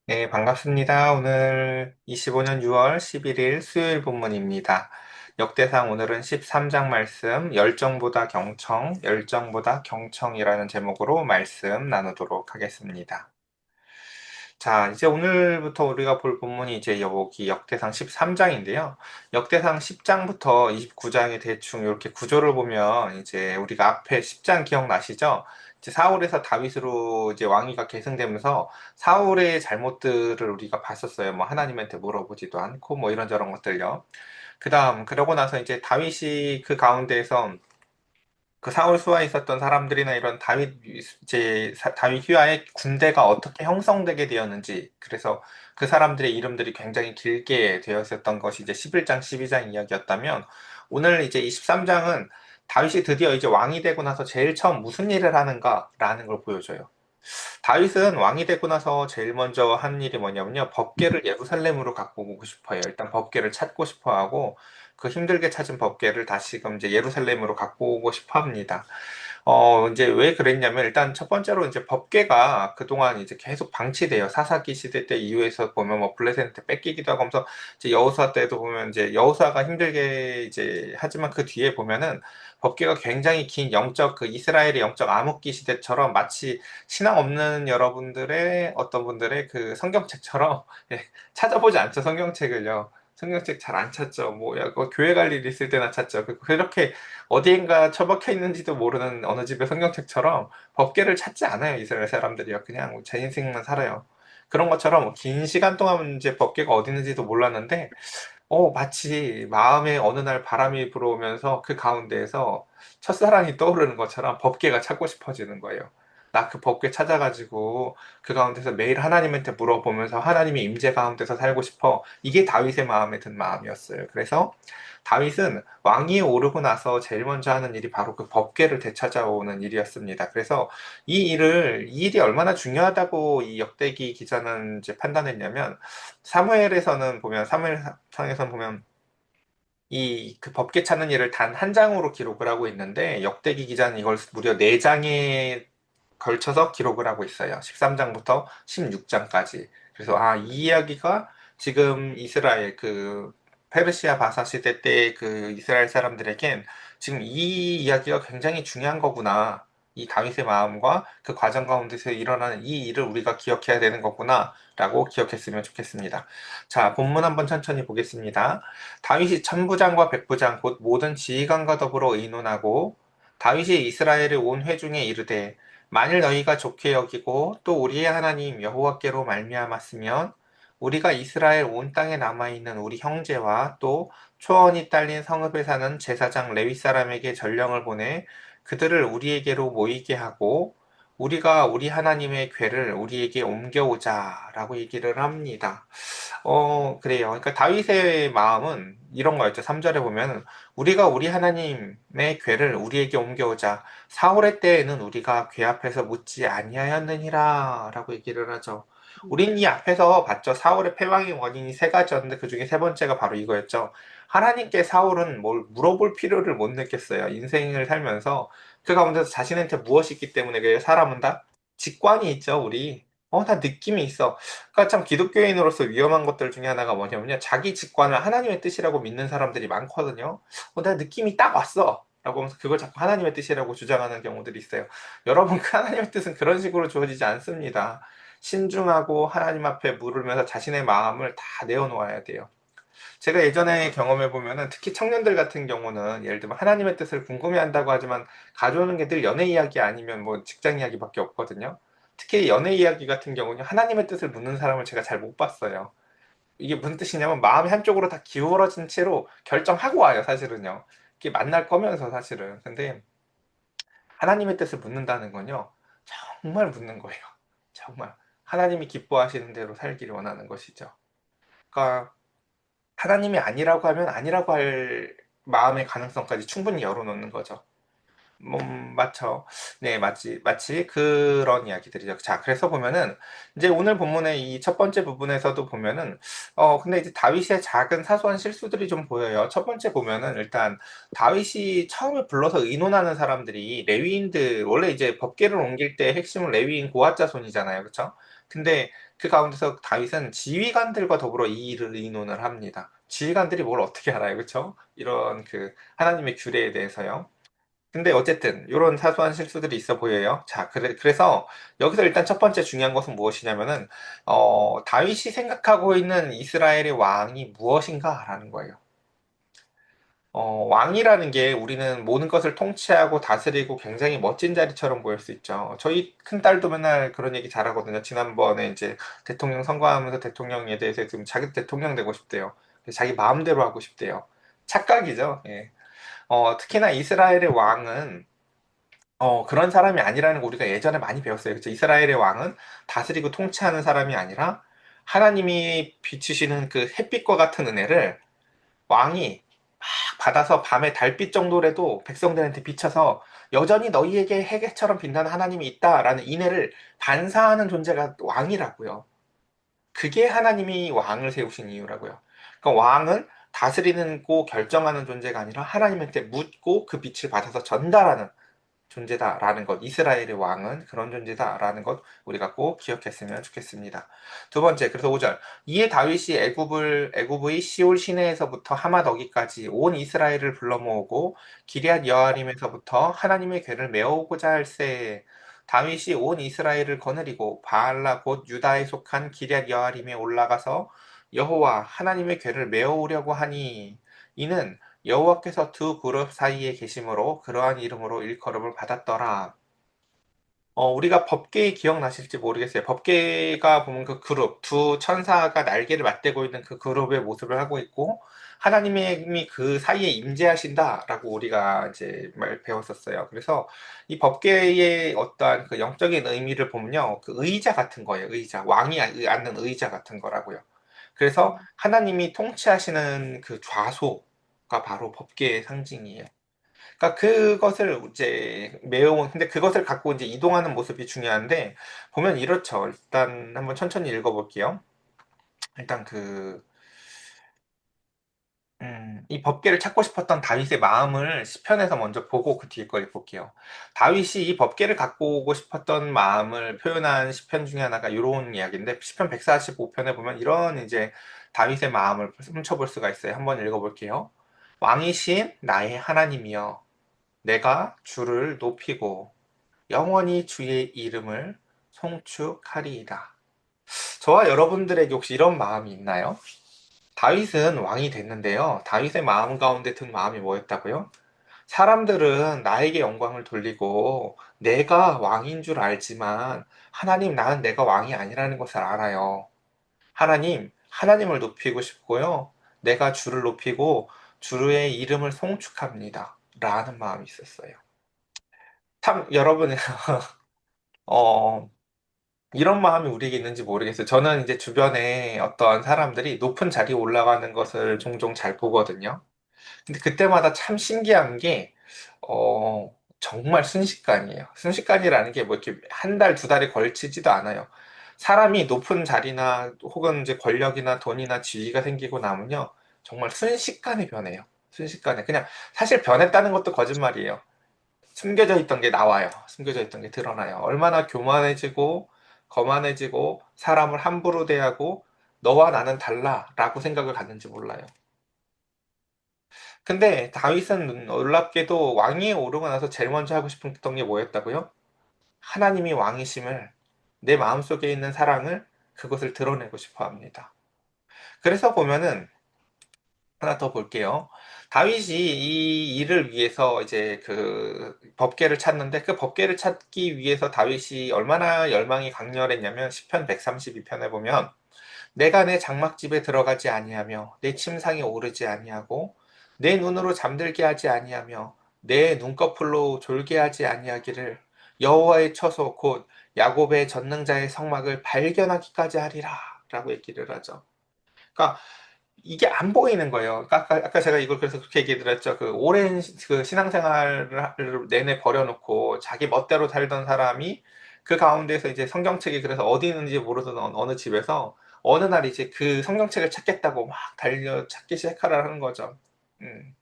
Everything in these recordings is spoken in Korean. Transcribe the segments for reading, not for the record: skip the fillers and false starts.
네, 반갑습니다. 오늘 25년 6월 11일 수요일 본문입니다. 역대상 오늘은 13장 말씀, 열정보다 경청, 열정보다 경청이라는 제목으로 말씀 나누도록 하겠습니다. 자, 이제 오늘부터 우리가 볼 본문이 이제 여기 역대상 13장인데요. 역대상 10장부터 29장의 대충 이렇게 구조를 보면 이제 우리가 앞에 10장 기억나시죠? 이제 사울에서 다윗으로 이제 왕위가 계승되면서 사울의 잘못들을 우리가 봤었어요. 뭐 하나님한테 물어보지도 않고 뭐 이런저런 것들요. 그러고 나서 이제 다윗이 그 가운데에서 그 사울 수하에 있었던 사람들이나 이런 다윗 휘하의 군대가 어떻게 형성되게 되었는지, 그래서 그 사람들의 이름들이 굉장히 길게 되어 있었던 것이 이제 11장, 12장 이야기였다면, 오늘 이제 23장은 다윗이 드디어 이제 왕이 되고 나서 제일 처음 무슨 일을 하는가라는 걸 보여줘요. 다윗은 왕이 되고 나서 제일 먼저 한 일이 뭐냐면요. 법궤를 예루살렘으로 갖고 오고 싶어요. 일단 법궤를 찾고 싶어 하고, 그 힘들게 찾은 법궤를 다시금 이제 예루살렘으로 갖고 오고 싶어 합니다. 이제 왜 그랬냐면, 일단 첫 번째로 이제 법궤가 그동안 이제 계속 방치돼요. 사사기 시대 때 이후에서 보면 뭐 블레셋한테 뺏기기도 하고 하면서, 이제 여호수아 때도 보면 이제 여호수아가 힘들게 이제, 하지만 그 뒤에 보면은 법궤가 굉장히 긴 영적, 그 이스라엘의 영적 암흑기 시대처럼 마치 신앙 없는 여러분들의 어떤 분들의 그 성경책처럼 예, 찾아보지 않죠, 성경책을요. 성경책 잘 안 찾죠. 뭐, 교회 갈 일 있을 때나 찾죠. 그렇게 어디인가 처박혀 있는지도 모르는 어느 집의 성경책처럼 법궤를 찾지 않아요, 이스라엘 사람들이요. 그냥 제 인생만 살아요. 그런 것처럼 긴 시간 동안 이제 법궤가 어디 있는지도 몰랐는데, 마치 마음에 어느 날 바람이 불어오면서 그 가운데에서 첫사랑이 떠오르는 것처럼 법궤가 찾고 싶어지는 거예요. 나 그 법궤 찾아가지고 그 가운데서 매일 하나님한테 물어보면서 하나님의 임재 가운데서 살고 싶어. 이게 다윗의 마음에 든 마음이었어요. 그래서 다윗은 왕위에 오르고 나서 제일 먼저 하는 일이 바로 그 법궤를 되찾아오는 일이었습니다. 그래서 이 일이 얼마나 중요하다고 이 역대기 기자는 이제 판단했냐면, 사무엘상에서는 보면 이 그 법계 찾는 일을 단 한 장으로 기록을 하고 있는데, 역대기 기자는 이걸 무려 네 장에 걸쳐서 기록을 하고 있어요. 13장부터 16장까지. 그래서 이 이야기가 지금 이스라엘 그 페르시아 바사 시대 때 그 이스라엘 사람들에겐 지금 이 이야기가 굉장히 중요한 거구나. 이 다윗의 마음과 그 과정 가운데서 일어나는 이 일을 우리가 기억해야 되는 거구나. 라고 기억했으면 좋겠습니다. 자, 본문 한번 천천히 보겠습니다. 다윗이 천부장과 백부장 곧 모든 지휘관과 더불어 의논하고, 다윗이 이스라엘의 온 회중에 이르되, 만일 너희가 좋게 여기고 또 우리의 하나님 여호와께로 말미암았으면 우리가 이스라엘 온 땅에 남아 있는 우리 형제와 또 초원이 딸린 성읍에 사는 제사장 레위 사람에게 전령을 보내 그들을 우리에게로 모이게 하고, 우리가 우리 하나님의 궤를 우리에게 옮겨오자라고 얘기를 합니다. 그래요. 그러니까 다윗의 마음은 이런 거였죠. 3절에 보면 우리가 우리 하나님의 궤를 우리에게 옮겨오자. 사울의 때에는 우리가 궤 앞에서 묻지 아니하였느니라 라고 얘기를 하죠. 우린 이 앞에서 봤죠. 사울의 패망의 원인이 세 가지였는데 그 중에 세 번째가 바로 이거였죠. 하나님께 사울은 뭘 물어볼 필요를 못 느꼈어요. 인생을 살면서 그 가운데서 자신한테 무엇이 있기 때문에. 그래요. 사람은 다 직관이 있죠, 우리. 다 느낌이 있어. 그러니까 참 기독교인으로서 위험한 것들 중에 하나가 뭐냐면요. 자기 직관을 하나님의 뜻이라고 믿는 사람들이 많거든요. 내가 느낌이 딱 왔어. 라고 하면서 그걸 자꾸 하나님의 뜻이라고 주장하는 경우들이 있어요. 여러분, 그 하나님의 뜻은 그런 식으로 주어지지 않습니다. 신중하고 하나님 앞에 물으면서 자신의 마음을 다 내어놓아야 돼요. 제가 예전에 경험해 보면은, 특히 청년들 같은 경우는 예를 들면 하나님의 뜻을 궁금해한다고 하지만 가져오는 게 늘 연애 이야기 아니면 뭐 직장 이야기밖에 없거든요. 특히 연애 이야기 같은 경우는 하나님의 뜻을 묻는 사람을 제가 잘 못 봤어요. 이게 무슨 뜻이냐면 마음이 한쪽으로 다 기울어진 채로 결정하고 와요, 사실은요. 이게 만날 거면서 사실은. 근데 하나님의 뜻을 묻는다는 건요, 정말 묻는 거예요. 정말. 하나님이 기뻐하시는 대로 살기를 원하는 것이죠. 그러니까 하나님이 아니라고 하면 아니라고 할 마음의 가능성까지 충분히 열어놓는 거죠. 맞죠. 네, 마치 그런 이야기들이죠. 자, 그래서 보면은, 이제 오늘 본문의 이 첫 번째 부분에서도 보면은, 근데 이제 다윗의 작은 사소한 실수들이 좀 보여요. 첫 번째 보면은, 일단, 다윗이 처음에 불러서 의논하는 사람들이 레위인들, 원래 이제 법궤를 옮길 때 핵심은 레위인 고핫 자손이잖아요. 그쵸? 근데 그 가운데서 다윗은 지휘관들과 더불어 이 일을 의논을 합니다. 지휘관들이 뭘 어떻게 알아요. 그쵸? 이런 그, 하나님의 규례에 대해서요. 근데 어쨌든 이런 사소한 실수들이 있어 보여요. 자, 그래서 여기서 일단 첫 번째 중요한 것은 무엇이냐면은 다윗이 생각하고 있는 이스라엘의 왕이 무엇인가라는 거예요. 왕이라는 게 우리는 모든 것을 통치하고 다스리고 굉장히 멋진 자리처럼 보일 수 있죠. 저희 큰딸도 맨날 그런 얘기 잘하거든요. 지난번에 이제 대통령 선거하면서 대통령에 대해서 지금 자기 대통령 되고 싶대요. 자기 마음대로 하고 싶대요. 착각이죠. 예. 특히나 이스라엘의 왕은 그런 사람이 아니라는 거 우리가 예전에 많이 배웠어요. 그쵸? 이스라엘의 왕은 다스리고 통치하는 사람이 아니라 하나님이 비추시는 그 햇빛과 같은 은혜를 왕이 막 받아서 밤에 달빛 정도라도 백성들한테 비춰서 여전히 너희에게 해계처럼 빛나는 하나님이 있다라는 인애를 반사하는 존재가 왕이라고요. 그게 하나님이 왕을 세우신 이유라고요. 그러니까 왕은 다스리는 고 결정하는 존재가 아니라 하나님한테 묻고 그 빛을 받아서 전달하는 존재다라는 것, 이스라엘의 왕은 그런 존재다라는 것 우리가 꼭 기억했으면 좋겠습니다. 두 번째, 그래서 5절. 이에 다윗이 애굽의 시올 시내에서부터 하마더기까지 온 이스라엘을 불러 모으고 기럇 여아림에서부터 하나님의 궤를 메어오고자 할세. 다윗이 온 이스라엘을 거느리고 바알라 곧 유다에 속한 기럇 여아림에 올라가서 여호와 하나님의 궤를 메어오려고 하니 이는 여호와께서 두 그룹 사이에 계심으로 그러한 이름으로 일컬음을 받았더라. 우리가 법궤 기억나실지 모르겠어요. 법궤가 보면 그 그룹, 두 천사가 날개를 맞대고 있는 그 그룹의 모습을 하고 있고, 하나님이 그 사이에 임재하신다라고 우리가 이제 말 배웠었어요. 그래서 이 법궤의 어떠한 그 영적인 의미를 보면요. 그 의자 같은 거예요. 의자. 왕이 앉는 의자 같은 거라고요. 그래서 하나님이 통치하시는 그 좌소가 바로 법궤의 상징이에요. 그러니까 그것을 이제 매우 근데 그것을 갖고 이제 이동하는 모습이 중요한데 보면 이렇죠. 일단 한번 천천히 읽어볼게요. 일단 이 법궤를 찾고 싶었던 다윗의 마음을 시편에서 먼저 보고 그 뒤에 걸 읽어볼게요. 다윗이 이 법궤를 갖고 오고 싶었던 마음을 표현한 시편 중에 하나가 이런 이야기인데 시편 145편에 보면 이런 이제 다윗의 마음을 훔쳐볼 수가 있어요. 한번 읽어볼게요. 왕이신 나의 하나님이여 내가 주를 높이고 영원히 주의 이름을 송축하리이다. 저와 여러분들에게 혹시 이런 마음이 있나요? 다윗은 왕이 됐는데요. 다윗의 마음 가운데 든 마음이 뭐였다고요? 사람들은 나에게 영광을 돌리고 내가 왕인 줄 알지만 하나님 나는 내가 왕이 아니라는 것을 알아요. 하나님을 높이고 싶고요. 내가 주를 높이고 주의 이름을 송축합니다. 라는 마음이 있었어요. 참 여러분 어, 이런 마음이 우리에게 있는지 모르겠어요. 저는 이제 주변에 어떤 사람들이 높은 자리에 올라가는 것을 종종 잘 보거든요. 근데 그때마다 참 신기한 게, 정말 순식간이에요. 순식간이라는 게 뭐 이렇게 한 달, 두 달에 걸치지도 않아요. 사람이 높은 자리나 혹은 이제 권력이나 돈이나 지위가 생기고 나면요. 정말 순식간에 변해요. 순식간에. 그냥 사실 변했다는 것도 거짓말이에요. 숨겨져 있던 게 나와요. 숨겨져 있던 게 드러나요. 얼마나 교만해지고 거만해지고 사람을 함부로 대하고 너와 나는 달라라고 생각을 갖는지 몰라요. 근데 다윗은 놀랍게도 왕위에 오르고 나서 제일 먼저 하고 싶었던 게 뭐였다고요? 하나님이 왕이심을 내 마음속에 있는 사랑을 그것을 드러내고 싶어 합니다. 그래서 보면은 하나 더 볼게요. 다윗이 이 일을 위해서 이제 그 법궤를 찾는데 그 법궤를 찾기 위해서 다윗이 얼마나 열망이 강렬했냐면 시편 132편에 보면 내가 내 장막집에 들어가지 아니하며 내 침상에 오르지 아니하고 내 눈으로 잠들게 하지 아니하며 내 눈꺼풀로 졸게 하지 아니하기를 여호와의 처소 곧 야곱의 전능자의 성막을 발견하기까지 하리라 라고 얘기를 하죠. 그러니까 이게 안 보이는 거예요. 아까 제가 이걸 그래서 그렇게 얘기 드렸죠. 그 오랜 그 신앙생활을 내내 버려놓고 자기 멋대로 살던 사람이 그 가운데서 이제 성경책이 그래서 어디 있는지 모르던 어느 집에서 어느 날 이제 그 성경책을 찾겠다고 막 달려 찾기 시작하라는 거죠. 음.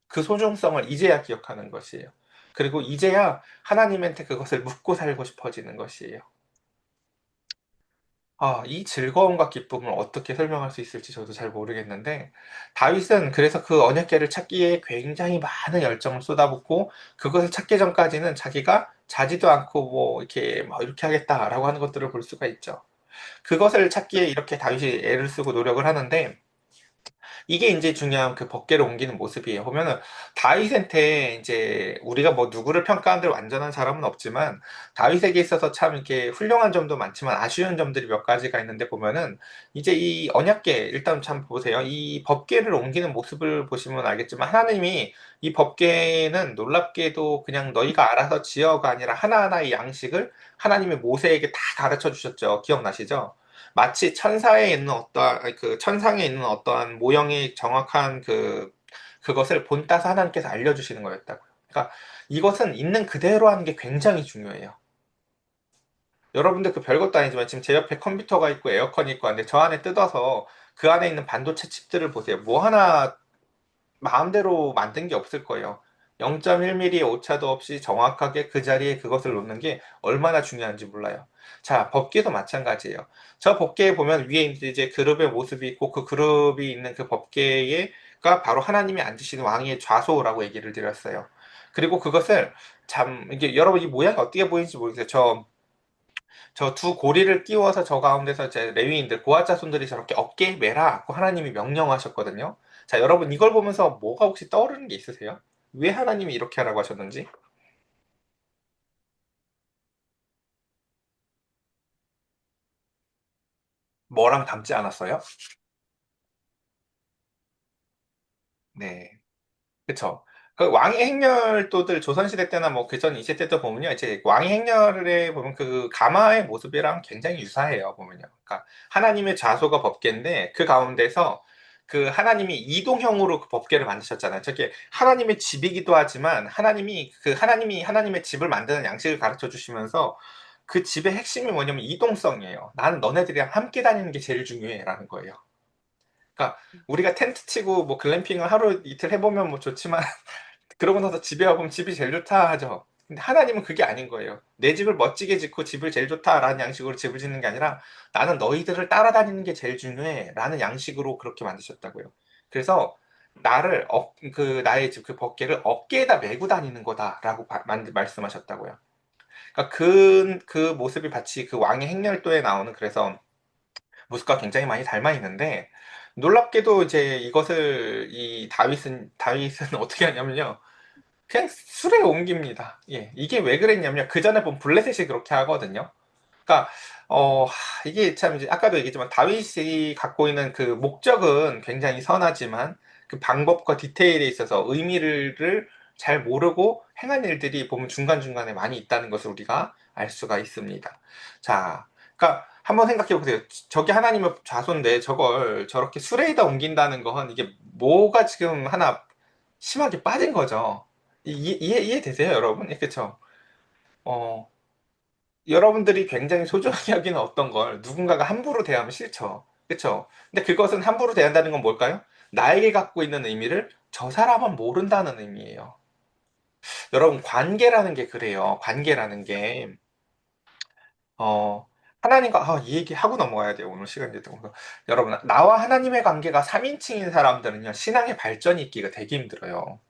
그 소중성을 이제야 기억하는 것이에요. 그리고 이제야 하나님한테 그것을 묻고 살고 싶어지는 것이에요. 이 즐거움과 기쁨을 어떻게 설명할 수 있을지 저도 잘 모르겠는데, 다윗은 그래서 그 언약궤를 찾기에 굉장히 많은 열정을 쏟아붓고, 그것을 찾기 전까지는 자기가 자지도 않고 뭐, 이렇게, 뭐, 이렇게 하겠다라고 하는 것들을 볼 수가 있죠. 그것을 찾기에 이렇게 다윗이 애를 쓰고 노력을 하는데, 이게 이제 중요한 그 법궤를 옮기는 모습이에요. 보면은 다윗한테 이제 우리가 뭐 누구를 평가하는데 완전한 사람은 없지만 다윗에게 있어서 참 이렇게 훌륭한 점도 많지만 아쉬운 점들이 몇 가지가 있는데 보면은 이제 이 언약궤 일단 참 보세요. 이 법궤를 옮기는 모습을 보시면 알겠지만 하나님이 이 법궤는 놀랍게도 그냥 너희가 알아서 지어가 아니라 하나하나의 양식을 하나님이 모세에게 다 가르쳐 주셨죠. 기억나시죠? 마치 천사에 있는 어떠한 아니, 그 천상에 있는 어떠한 모형의 정확한 그것을 본따서 하나님께서 알려주시는 거였다고요. 그러니까 이것은 있는 그대로 하는 게 굉장히 중요해요. 여러분들 그 별것도 아니지만 지금 제 옆에 컴퓨터가 있고 에어컨이 있고 한데 저 안에 뜯어서 그 안에 있는 반도체 칩들을 보세요. 뭐 하나 마음대로 만든 게 없을 거예요. 0.1mm의 오차도 없이 정확하게 그 자리에 그것을 놓는 게 얼마나 중요한지 몰라요. 자, 법계도 마찬가지예요. 저 법계에 보면 위에 이제 그룹의 모습이 있고 그 그룹이 있는 그 법계가 바로 하나님이 앉으신 왕의 좌소라고 얘기를 드렸어요. 그리고 그것을 참 이게 여러분 이 모양이 어떻게 보이는지 모르겠어요. 저 두 고리를 끼워서 저 가운데서 제 레위인들, 고아자손들이 저렇게 어깨에 매라고 하나님이 명령하셨거든요. 자, 여러분 이걸 보면서 뭐가 혹시 떠오르는 게 있으세요? 왜 하나님이 이렇게 하라고 하셨는지? 뭐랑 닮지 않았어요? 네. 그쵸. 그 왕의 행렬도들 조선시대 때나 뭐 그전 이세 때도 보면요. 이제 왕의 행렬에 보면 그 가마의 모습이랑 굉장히 유사해요. 보면요. 그러니까 하나님의 좌소가 법궤인데 그 가운데서 그 하나님이 이동형으로 그 법궤를 만드셨잖아요. 저게 하나님의 집이기도 하지만 하나님이 그 하나님이 하나님의 집을 만드는 양식을 가르쳐 주시면서 그 집의 핵심이 뭐냐면 이동성이에요. 나는 너네들이랑 함께 다니는 게 제일 중요해라는 거예요. 그러니까 우리가 텐트 치고 뭐 글램핑을 하루 이틀 해보면 뭐 좋지만 그러고 나서 집에 와보면 집이 제일 좋다 하죠. 근데 하나님은 그게 아닌 거예요. 내 집을 멋지게 짓고 집을 제일 좋다라는 양식으로 집을 짓는 게 아니라 나는 너희들을 따라다니는 게 제일 중요해 라는 양식으로 그렇게 만드셨다고요. 그래서 나의 집 그 법궤를 어깨에다 메고 다니는 거다라고 말씀하셨다고요. 그러니까 그 모습이 마치 그 왕의 행렬도에 나오는 그래서 모습과 굉장히 많이 닮아 있는데 놀랍게도 이제 이것을 이 다윗은 어떻게 하냐면요. 그냥 술에 옮깁니다. 예, 이게 왜 그랬냐면요. 그 전에 본 블레셋이 그렇게 하거든요. 그러니까 이게 참 이제 아까도 얘기했지만 다윗이 갖고 있는 그 목적은 굉장히 선하지만 그 방법과 디테일에 있어서 의미를 잘 모르고 행한 일들이 보면 중간중간에 많이 있다는 것을 우리가 알 수가 있습니다. 자, 그러니까 한번 생각해 보세요. 저게 하나님의 좌소인데 저걸 저렇게 수레에다 옮긴다는 건 이게 뭐가 지금 하나 심하게 빠진 거죠. 이해되세요, 여러분? 예, 그쵸? 어, 여러분들이 굉장히 소중하게 여기는 어떤 걸 누군가가 함부로 대하면 싫죠. 그쵸? 근데 그것은 함부로 대한다는 건 뭘까요? 나에게 갖고 있는 의미를 저 사람은 모른다는 의미예요. 여러분, 관계라는 게 그래요. 관계라는 게, 어, 하나님과, 이 얘기 하고 넘어가야 돼요. 오늘 시간이 됐고. 여러분, 나와 하나님의 관계가 3인칭인 사람들은요, 신앙의 발전이 있기가 되게 힘들어요.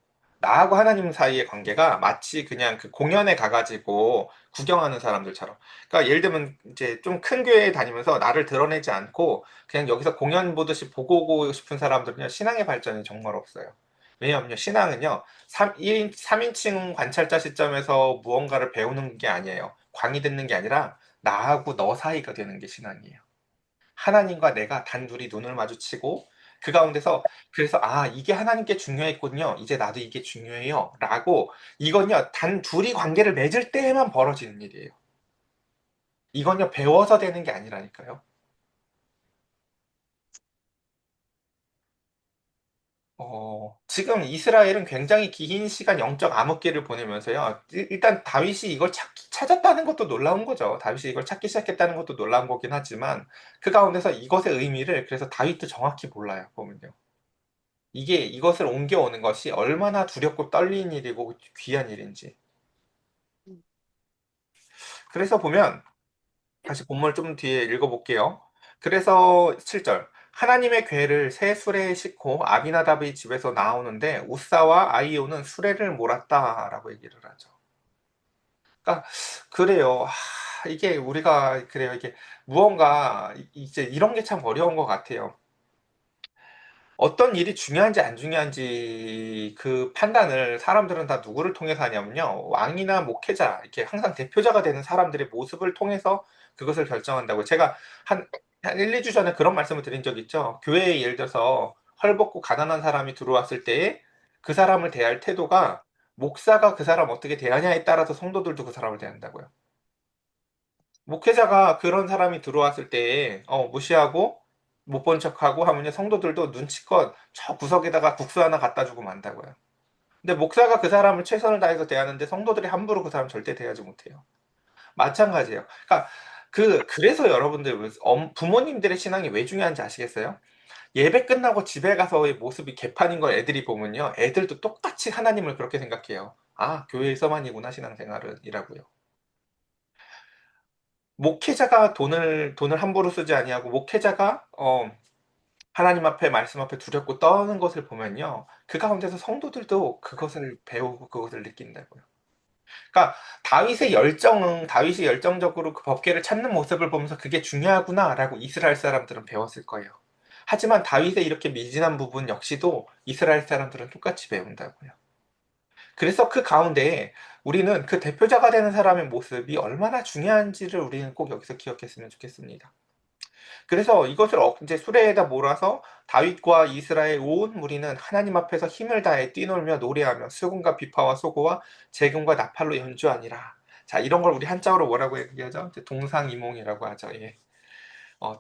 나하고 하나님 사이의 관계가 마치 그냥 그 공연에 가가지고 구경하는 사람들처럼. 그러니까 예를 들면 이제 좀 큰 교회에 다니면서 나를 드러내지 않고 그냥 여기서 공연 보듯이 보고 오고 싶은 사람들은요, 신앙의 발전이 정말 없어요. 왜냐하면요, 신앙은요, 3인칭 관찰자 시점에서 무언가를 배우는 게 아니에요. 광이 듣는 게 아니라 나하고 너 사이가 되는 게 신앙이에요. 하나님과 내가 단둘이 눈을 마주치고 그 가운데서 그래서 이게 하나님께 중요했군요. 이제 나도 이게 중요해요. 라고 이건요 단 둘이 관계를 맺을 때에만 벌어지는 일이에요. 이건요 배워서 되는 게 아니라니까요. 지금 이스라엘은 굉장히 긴 시간 영적 암흑기를 보내면서요. 일단 다윗이 이걸 찾았다는 것도 놀라운 거죠. 다윗이 이걸 찾기 시작했다는 것도 놀라운 거긴 하지만 그 가운데서 이것의 의미를 그래서 다윗도 정확히 몰라요. 보면요. 이것을 옮겨오는 것이 얼마나 두렵고 떨리는 일이고 귀한 일인지. 그래서 보면 다시 본문을 좀 뒤에 읽어볼게요. 그래서 7절. 하나님의 궤를 새 수레에 싣고 아비나답의 집에서 나오는데 우사와 아이오는 수레를 몰았다라고 얘기를 하죠. 그러니까 그래요. 이게 우리가 그래요. 이게 무언가 이제 이런 게 참 어려운 것 같아요. 어떤 일이 중요한지 안 중요한지 그 판단을 사람들은 다 누구를 통해서 하냐면요. 왕이나 목회자, 이렇게 항상 대표자가 되는 사람들의 모습을 통해서 그것을 결정한다고. 제가 한 1, 2주 전에 그런 말씀을 드린 적 있죠. 교회에 예를 들어서 헐벗고 가난한 사람이 들어왔을 때에 그 사람을 대할 태도가 목사가 그 사람 어떻게 대하냐에 따라서 성도들도 그 사람을 대한다고요. 목회자가 그런 사람이 들어왔을 때 무시하고 못 본 척하고 하면 성도들도 눈치껏 저 구석에다가 국수 하나 갖다 주고 만다고요. 근데 목사가 그 사람을 최선을 다해서 대하는데 성도들이 함부로 그 사람 절대 대하지 못해요. 마찬가지예요. 그러니까 그래서 여러분들 부모님들의 신앙이 왜 중요한지 아시겠어요? 예배 끝나고 집에 가서의 모습이 개판인 걸 애들이 보면요. 애들도 똑같이 하나님을 그렇게 생각해요. 아, 교회에서만이구나 신앙생활은 이라고요. 목회자가 돈을 함부로 쓰지 아니하고 목회자가 하나님 앞에 말씀 앞에 두렵고 떠는 것을 보면요. 그 가운데서 성도들도 그것을 배우고 그것을 느낀다고요. 그러니까 다윗이 열정적으로 그 법궤를 찾는 모습을 보면서 그게 중요하구나라고 이스라엘 사람들은 배웠을 거예요. 하지만 다윗의 이렇게 미진한 부분 역시도 이스라엘 사람들은 똑같이 배운다고요. 그래서 그 가운데 우리는 그 대표자가 되는 사람의 모습이 얼마나 중요한지를 우리는 꼭 여기서 기억했으면 좋겠습니다. 그래서 이것을 이제 수레에다 몰아서 다윗과 이스라엘 온 무리는 하나님 앞에서 힘을 다해 뛰놀며 노래하며 수금과 비파와 소고와 재금과 나팔로 연주하니라. 자, 이런 걸 우리 한자어로 뭐라고 얘기하죠? 이제 동상이몽이라고 하죠. 예.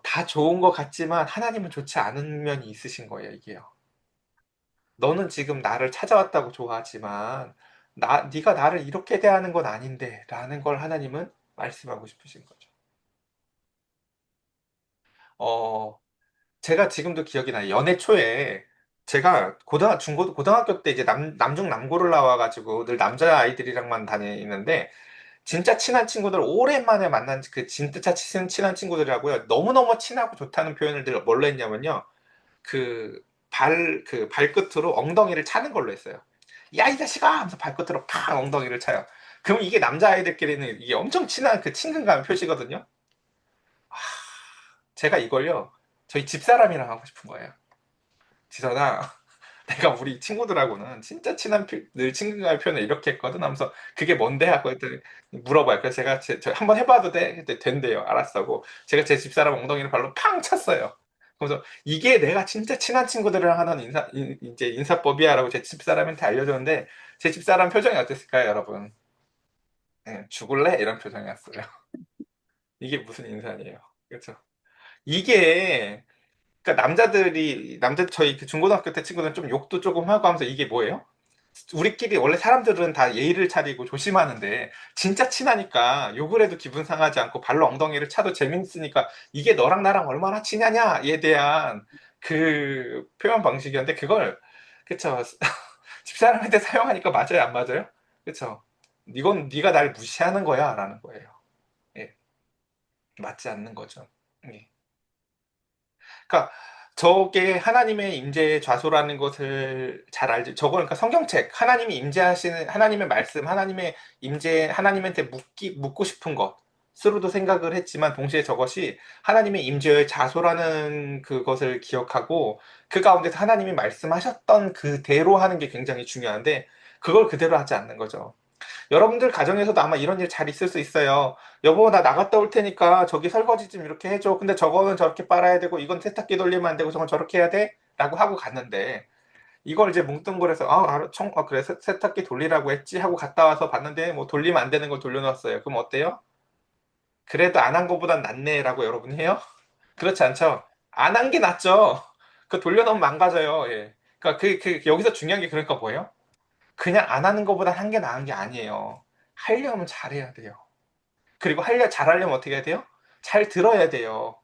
다 좋은 것 같지만 하나님은 좋지 않은 면이 있으신 거예요, 이게요. 너는 지금 나를 찾아왔다고 좋아하지만 네가 나를 이렇게 대하는 건 아닌데라는 걸 하나님은 말씀하고 싶으신 거죠. 어, 제가 지금도 기억이 나요. 연애 초에 제가 고등학교 때 이제 남중 남고를 나와가지고 늘 남자 아이들이랑만 다니는데 진짜 친한 친구들 오랜만에 만난 그 진짜 친한 친구들이라고요. 너무너무 친하고 좋다는 표현을 늘 뭘로 했냐면요. 그 발끝으로 엉덩이를 차는 걸로 했어요. 야, 이 자식아! 하면서 발끝으로 팍 엉덩이를 차요. 그럼 이게 남자아이들끼리는 이게 엄청 친한 그 친근감 표시거든요. 제가 이걸요, 저희 집사람이랑 하고 싶은 거예요. 지선아, 내가 우리 친구들하고는 진짜 늘 친근감의 표현을 이렇게 했거든 하면서 그게 뭔데? 하고 했더니 물어봐요. 그래서 제가 한번 해봐도 돼? 그때 된대요. 알았어 하고 제가 제 집사람 엉덩이를 발로 팡 찼어요. 그래서 이게 내가 진짜 친한 친구들이랑 하는 이제 인사법이야라고 제 집사람한테 알려줬는데 제 집사람 표정이 어땠을까요, 여러분? 네, 죽을래? 이런 표정이었어요. 이게 무슨 인사니에요? 그렇죠? 이게 그러니까 저희 그 중고등학교 때 친구들은 좀 욕도 조금 하고 하면서 이게 뭐예요? 우리끼리 원래 사람들은 다 예의를 차리고 조심하는데 진짜 친하니까 욕을 해도 기분 상하지 않고 발로 엉덩이를 차도 재밌으니까 이게 너랑 나랑 얼마나 친하냐에 대한 그 표현 방식이었는데 그걸 그쵸 집사람한테 사용하니까 맞아요 안 맞아요? 그쵸 이건 네가 날 무시하는 거야라는 거예요. 예, 맞지 않는 거죠. 예. 그러니까 저게 하나님의 임재의 좌소라는 것을 잘 알지. 저거 그러니까 성경책 하나님이 임재하시는 하나님의 말씀, 하나님의 임재, 하나님한테 묻고 싶은 것으로도 생각을 했지만 동시에 저것이 하나님의 임재의 좌소라는 그것을 기억하고 그 가운데서 하나님이 말씀하셨던 그대로 하는 게 굉장히 중요한데 그걸 그대로 하지 않는 거죠. 여러분들 가정에서도 아마 이런 일 잘 있을 수 있어요. 여보, 나 나갔다 올 테니까 저기 설거지 좀 이렇게 해줘. 근데 저거는 저렇게 빨아야 되고, 이건 세탁기 돌리면 안 되고, 저건 저렇게 해야 돼? 라고 하고 갔는데, 이걸 이제 뭉뚱그려서, 그래, 세탁기 돌리라고 했지? 하고 갔다 와서 봤는데, 뭐 돌리면 안 되는 걸 돌려놨어요. 그럼 어때요? 그래도 안 한 거보단 낫네라고 여러분 해요? 그렇지 않죠? 안 한 게 낫죠? 그 돌려놓으면 망가져요. 예. 그러니까 여기서 중요한 게 그러니까 뭐예요? 그냥 안 하는 것보다 한 게 나은 게 아니에요. 하려면 잘해야 돼요. 그리고 잘하려면 어떻게 해야 돼요? 잘 들어야 돼요.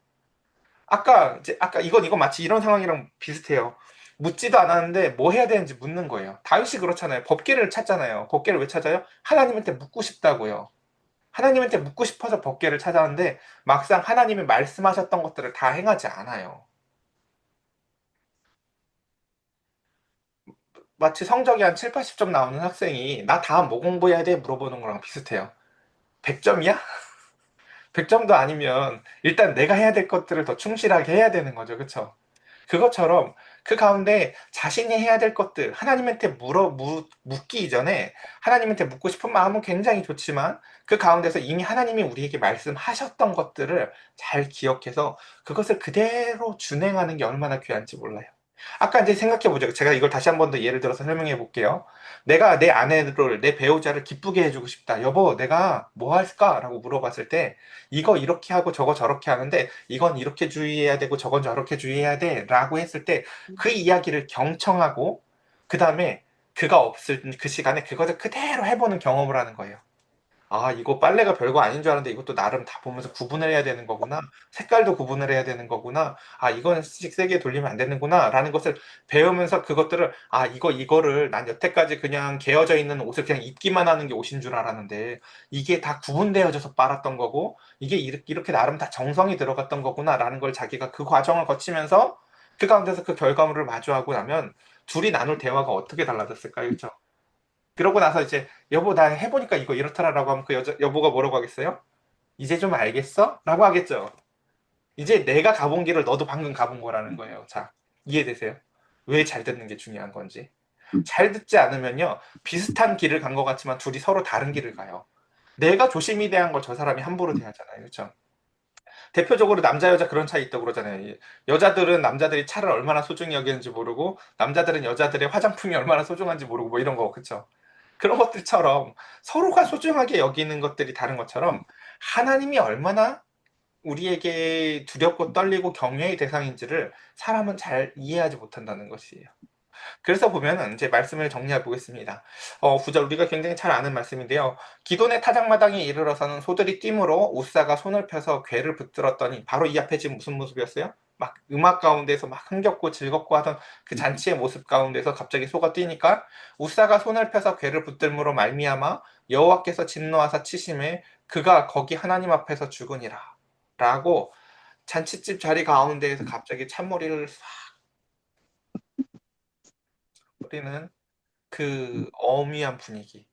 아까 이건 마치 이런 상황이랑 비슷해요. 묻지도 않았는데 뭐 해야 되는지 묻는 거예요. 다윗이 그렇잖아요. 법궤를 찾잖아요. 법궤를 왜 찾아요? 하나님한테 묻고 싶다고요. 하나님한테 묻고 싶어서 법궤를 찾아왔는데 막상 하나님이 말씀하셨던 것들을 다 행하지 않아요. 마치 성적이 한 7, 80점 나오는 학생이 나 다음 뭐 공부해야 돼? 물어보는 거랑 비슷해요. 100점이야? 100점도 아니면 일단 내가 해야 될 것들을 더 충실하게 해야 되는 거죠. 그쵸? 그것처럼 그 가운데 자신이 해야 될 것들, 하나님한테 묻기 이전에 하나님한테 묻고 싶은 마음은 굉장히 좋지만 그 가운데서 이미 하나님이 우리에게 말씀하셨던 것들을 잘 기억해서 그것을 그대로 준행하는 게 얼마나 귀한지 몰라요. 아까 이제 생각해 보죠. 제가 이걸 다시 한 번 더 예를 들어서 설명해 볼게요. 내가 내 아내를, 내 배우자를 기쁘게 해주고 싶다. 여보, 내가 뭐 할까? 라고 물어봤을 때 이거 이렇게 하고 저거 저렇게 하는데 이건 이렇게 주의해야 되고 저건 저렇게 주의해야 돼 라고 했을 때 그 이야기를 경청하고 그 다음에 그가 없을 그 시간에 그것을 그대로 해보는 경험을 하는 거예요. 아, 이거 빨래가 별거 아닌 줄 알았는데 이것도 나름 다 보면서 구분을 해야 되는 거구나. 색깔도 구분을 해야 되는 거구나. 아, 이건 세게 돌리면 안 되는구나. 라는 것을 배우면서 그것들을, 아, 이거를 난 여태까지 그냥 개어져 있는 옷을 그냥 입기만 하는 게 옷인 줄 알았는데 이게 다 구분되어져서 빨았던 거고 이게 이렇게 나름 다 정성이 들어갔던 거구나. 라는 걸 자기가 그 과정을 거치면서 그 가운데서 그 결과물을 마주하고 나면 둘이 나눌 대화가 어떻게 달라졌을까요? 그렇죠? 그러고 나서 이제 여보 나 해보니까 이거 이렇더라라고 하면 그 여보가 뭐라고 하겠어요? 이제 좀 알겠어? 라고 하겠죠. 이제 내가 가본 길을 너도 방금 가본 거라는 거예요. 자, 이해되세요? 왜 잘 듣는 게 중요한 건지. 잘 듣지 않으면요, 비슷한 길을 간 것 같지만 둘이 서로 다른 길을 가요. 내가 조심히 대한 걸 저 사람이 함부로 대하잖아요. 그렇죠? 대표적으로 남자 여자 그런 차이 있다고 그러잖아요. 여자들은 남자들이 차를 얼마나 소중히 여기는지 모르고 남자들은 여자들의 화장품이 얼마나 소중한지 모르고 뭐 이런 거 그쵸? 그런 것들처럼 서로가 소중하게 여기는 것들이 다른 것처럼 하나님이 얼마나 우리에게 두렵고 떨리고 경외의 대상인지를 사람은 잘 이해하지 못한다는 것이에요. 그래서 보면은 이제 말씀을 정리해 보겠습니다. 구절 우리가 굉장히 잘 아는 말씀인데요. 기돈의 타작마당에 이르러서는 소들이 뛰므로 웃사가 손을 펴서 궤를 붙들었더니 바로 이 앞에 지금 무슨 모습이었어요? 막 음악 가운데서 막 흥겹고 즐겁고 하던 그 잔치의 모습 가운데서 갑자기 소가 뛰니까 웃사가 손을 펴서 궤를 붙들므로 말미암아 여호와께서 진노하사 치심에 그가 거기 하나님 앞에서 죽으니라 라고 잔치집 자리 가운데에서 갑자기 찬머리를 싹 뿌리는 그 어미한 분위기.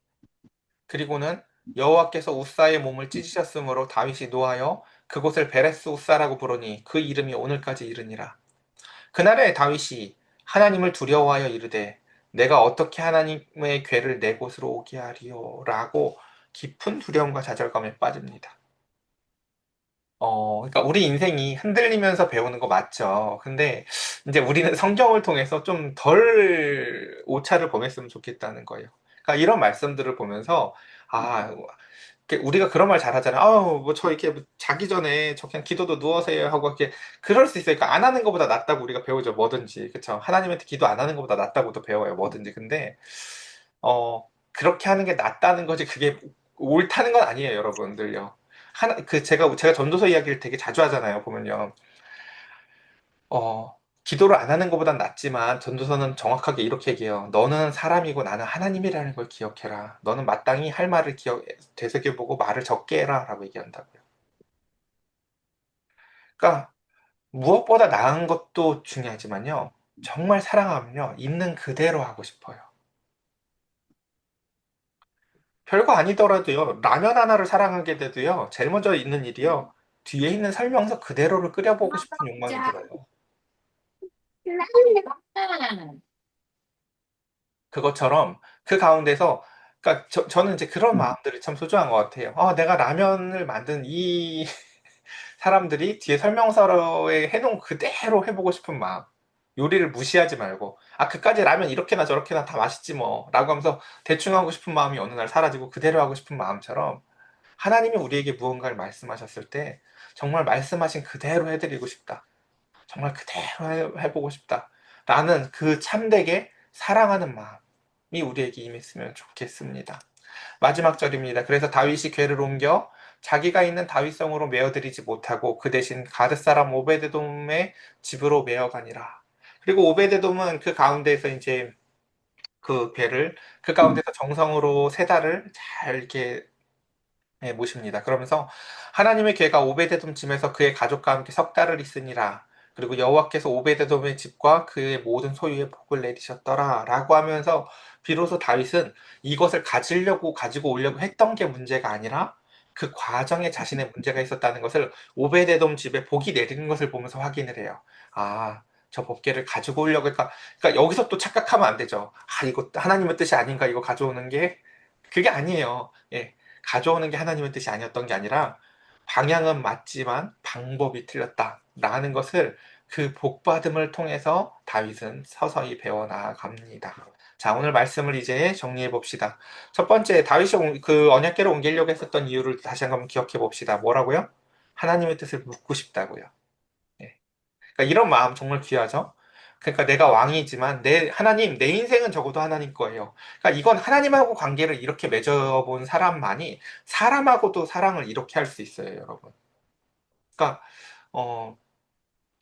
그리고는 여호와께서 우사의 몸을 찢으셨으므로 다윗이 노하여 그곳을 베레스 우사라고 부르니 그 이름이 오늘까지 이르니라. 그날에 다윗이 하나님을 두려워하여 이르되 내가 어떻게 하나님의 궤를 내 곳으로 오게 하리요라고 깊은 두려움과 좌절감에 빠집니다. 그러니까 우리 인생이 흔들리면서 배우는 거 맞죠. 근데 이제 우리는 성경을 통해서 좀 덜 오차를 범했으면 좋겠다는 거예요. 그러니까 이런 말씀들을 보면서 아, 우리가 그런 말 잘하잖아요. 아우, 뭐 저 이렇게 뭐 자기 전에 저 그냥 기도도 누워서 해요 하고 이렇게 그럴 수 있어요. 그러니까 안 하는 것보다 낫다고 우리가 배우죠. 뭐든지. 그렇죠? 하나님한테 기도 안 하는 것보다 낫다고도 배워요. 뭐든지. 근데 그렇게 하는 게 낫다는 거지 그게 옳다는 건 아니에요, 여러분들요. 제가 전도서 이야기를 되게 자주 하잖아요, 보면요. 기도를 안 하는 것보단 낫지만 전도서는 정확하게 이렇게 얘기해요. 너는 사람이고 나는 하나님이라는 걸 기억해라. 너는 마땅히 할 말을 되새겨보고 말을 적게 해라. 라고 얘기한다고요. 그러니까 무엇보다 나은 것도 중요하지만요. 정말 사랑하면요. 있는 그대로 하고 싶어요. 별거 아니더라도요. 라면 하나를 사랑하게 돼도요. 제일 먼저 있는 일이요. 뒤에 있는 설명서 그대로를 끓여보고 싶은 욕망이 자, 들어요. 그것처럼 그 가운데서 그러니까 저는 이제 그런 마음들이 참 소중한 것 같아요. 내가 라면을 만든 이 사람들이 뒤에 설명서에 해놓은 그대로 해보고 싶은 마음. 요리를 무시하지 말고 그까지 라면 이렇게나 저렇게나 다 맛있지 뭐 라고 하면서 대충 하고 싶은 마음이 어느 날 사라지고 그대로 하고 싶은 마음처럼 하나님이 우리에게 무언가를 말씀하셨을 때 정말 말씀하신 그대로 해드리고 싶다. 정말 그대로 해보고 싶다. 라는 그 참되게 사랑하는 마음이 우리에게 임했으면 좋겠습니다. 마지막 절입니다. 그래서 다윗이 궤를 옮겨 자기가 있는 다윗성으로 메어들이지 못하고 그 대신 가드 사람 오베데돔의 집으로 메어가니라. 그리고 오베데돔은 그 가운데서 이제 그 궤를 그 가운데서 정성으로 세 달을 잘 이렇게 모십니다. 그러면서 하나님의 궤가 오베데돔 집에서 그의 가족과 함께 석 달을 있으니라. 그리고 여호와께서 오베데돔의 집과 그의 모든 소유에 복을 내리셨더라. 라고 하면서 비로소 다윗은 이것을 가지고 오려고 했던 게 문제가 아니라 그 과정에 자신의 문제가 있었다는 것을 오베데돔 집에 복이 내리는 것을 보면서 확인을 해요. 아, 저 법궤를 가지고 오려고 그러니까 여기서 또 착각하면 안 되죠. 아, 이거 하나님의 뜻이 아닌가 이거 가져오는 게 그게 아니에요. 예. 가져오는 게 하나님의 뜻이 아니었던 게 아니라 방향은 맞지만 방법이 틀렸다라는 것을 그 복받음을 통해서 다윗은 서서히 배워나갑니다. 자, 오늘 말씀을 이제 정리해 봅시다. 첫 번째, 다윗이 그 언약궤를 옮기려고 했었던 이유를 다시 한번 기억해 봅시다. 뭐라고요? 하나님의 뜻을 묻고 싶다고요. 예. 그러니까 이런 마음 정말 귀하죠? 그러니까 내가 왕이지만 하나님, 내 인생은 적어도 하나님 거예요. 그러니까 이건 하나님하고 관계를 이렇게 맺어본 사람만이 사람하고도 사랑을 이렇게 할 수 있어요, 여러분. 그러니까, 어,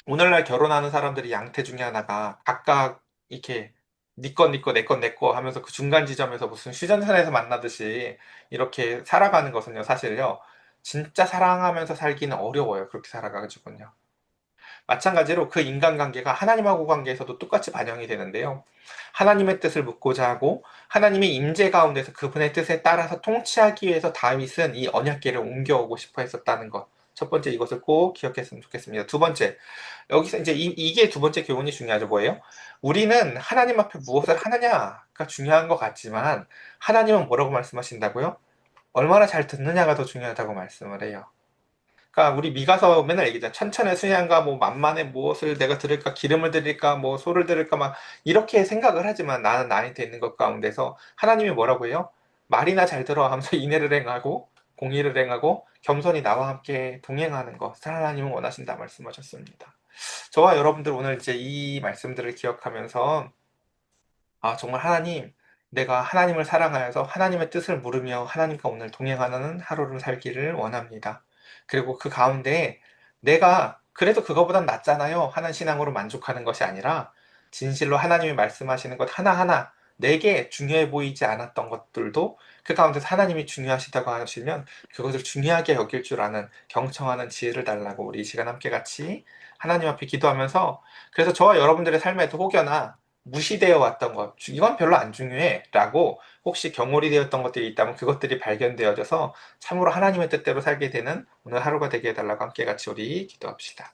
오늘날 결혼하는 사람들이 양태 중에 하나가 각각 이렇게 네 건, 내 건, 내 거 하면서 그 중간 지점에서 무슨 휴전선에서 만나듯이 이렇게 살아가는 것은요, 사실요, 진짜 사랑하면서 살기는 어려워요. 그렇게 살아가지고는요. 마찬가지로 그 인간관계가 하나님하고 관계에서도 똑같이 반영이 되는데요. 하나님의 뜻을 묻고자 하고 하나님의 임재 가운데서 그분의 뜻에 따라서 통치하기 위해서 다윗은 이 언약궤를 옮겨오고 싶어 했었다는 것. 첫 번째 이것을 꼭 기억했으면 좋겠습니다. 두 번째, 여기서 이제 이게 두 번째 교훈이 중요하죠. 뭐예요? 우리는 하나님 앞에 무엇을 하느냐가 중요한 것 같지만 하나님은 뭐라고 말씀하신다고요? 얼마나 잘 듣느냐가 더 중요하다고 말씀을 해요. 그러니까 우리 미가서 맨날 얘기잖아. 천천의 수양과 뭐 만만의 무엇을 내가 들을까, 기름을 드릴까, 뭐 소를 드릴까, 막 이렇게 생각을 하지만 나는 나한테 있는 것 가운데서 하나님이 뭐라고 해요? 말이나 잘 들어 하면서 인애를 행하고 공의를 행하고 겸손히 나와 함께 동행하는 것을 하나님은 원하신다 말씀하셨습니다. 저와 여러분들 오늘 이제 이 말씀들을 기억하면서 아, 정말 하나님, 내가 하나님을 사랑하여서 하나님의 뜻을 물으며 하나님과 오늘 동행하는 하루를 살기를 원합니다. 그리고 그 가운데 내가 그래도 그거보단 낫잖아요. 하는 신앙으로 만족하는 것이 아니라 진실로 하나님이 말씀하시는 것 하나하나 내게 중요해 보이지 않았던 것들도 그 가운데서 하나님이 중요하시다고 하시면 그것을 중요하게 여길 줄 아는 경청하는 지혜를 달라고 우리 이 시간 함께 같이 하나님 앞에 기도하면서 그래서 저와 여러분들의 삶에도 혹여나 무시되어 왔던 것, 이건 별로 안 중요해 라고 혹시 경홀이 되었던 것들이 있다면 그것들이 발견되어져서 참으로 하나님의 뜻대로 살게 되는 오늘 하루가 되게 해달라고 함께 같이 우리 기도합시다.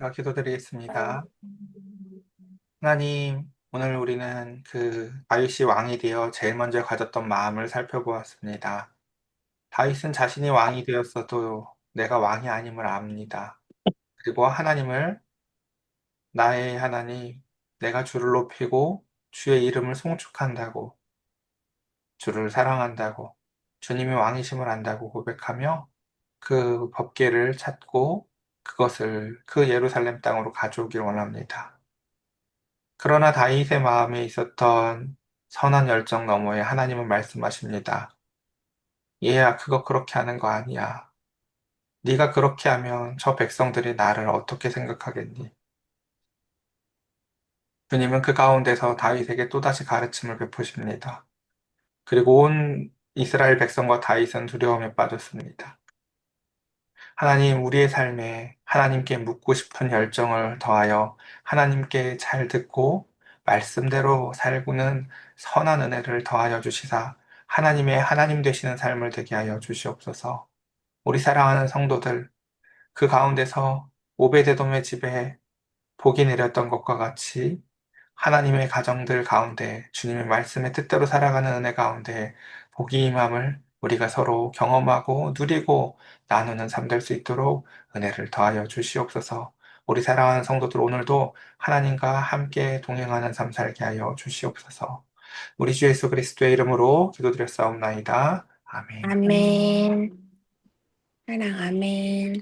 제가 기도드리겠습니다. 하나님, 오늘 우리는 그 다윗이 왕이 되어 제일 먼저 가졌던 마음을 살펴보았습니다. 다윗은 자신이 왕이 되었어도 내가 왕이 아님을 압니다. 그리고 하나님을 나의 하나님, 내가 주를 높이고 주의 이름을 송축한다고, 주를 사랑한다고, 주님이 왕이심을 안다고 고백하며 그 법궤를 찾고 그것을 그 예루살렘 땅으로 가져오길 원합니다. 그러나 다윗의 마음에 있었던 선한 열정 너머에 하나님은 말씀하십니다. 얘야, 그거 그렇게 하는 거 아니야. 네가 그렇게 하면 저 백성들이 나를 어떻게 생각하겠니? 주님은 그 가운데서 다윗에게 또다시 가르침을 베푸십니다. 그리고 온 이스라엘 백성과 다윗은 두려움에 빠졌습니다. 하나님, 우리의 삶에 하나님께 묻고 싶은 열정을 더하여 하나님께 잘 듣고 말씀대로 살고는 선한 은혜를 더하여 주시사 하나님의 하나님 되시는 삶을 되게 하여 주시옵소서. 우리 사랑하는 성도들, 그 가운데서 오베데돔의 집에 복이 내렸던 것과 같이 하나님의 가정들 가운데 주님의 말씀의 뜻대로 살아가는 은혜 가운데 복이 임함을 우리가 서로 경험하고 누리고 나누는 삶 될 수 있도록 은혜를 더하여 주시옵소서. 우리 사랑하는 성도들 오늘도 하나님과 함께 동행하는 삶 살게 하여 주시옵소서. 우리 주 예수 그리스도의 이름으로 기도드렸사옵나이다. 아멘. 아멘. 사랑, 아멘.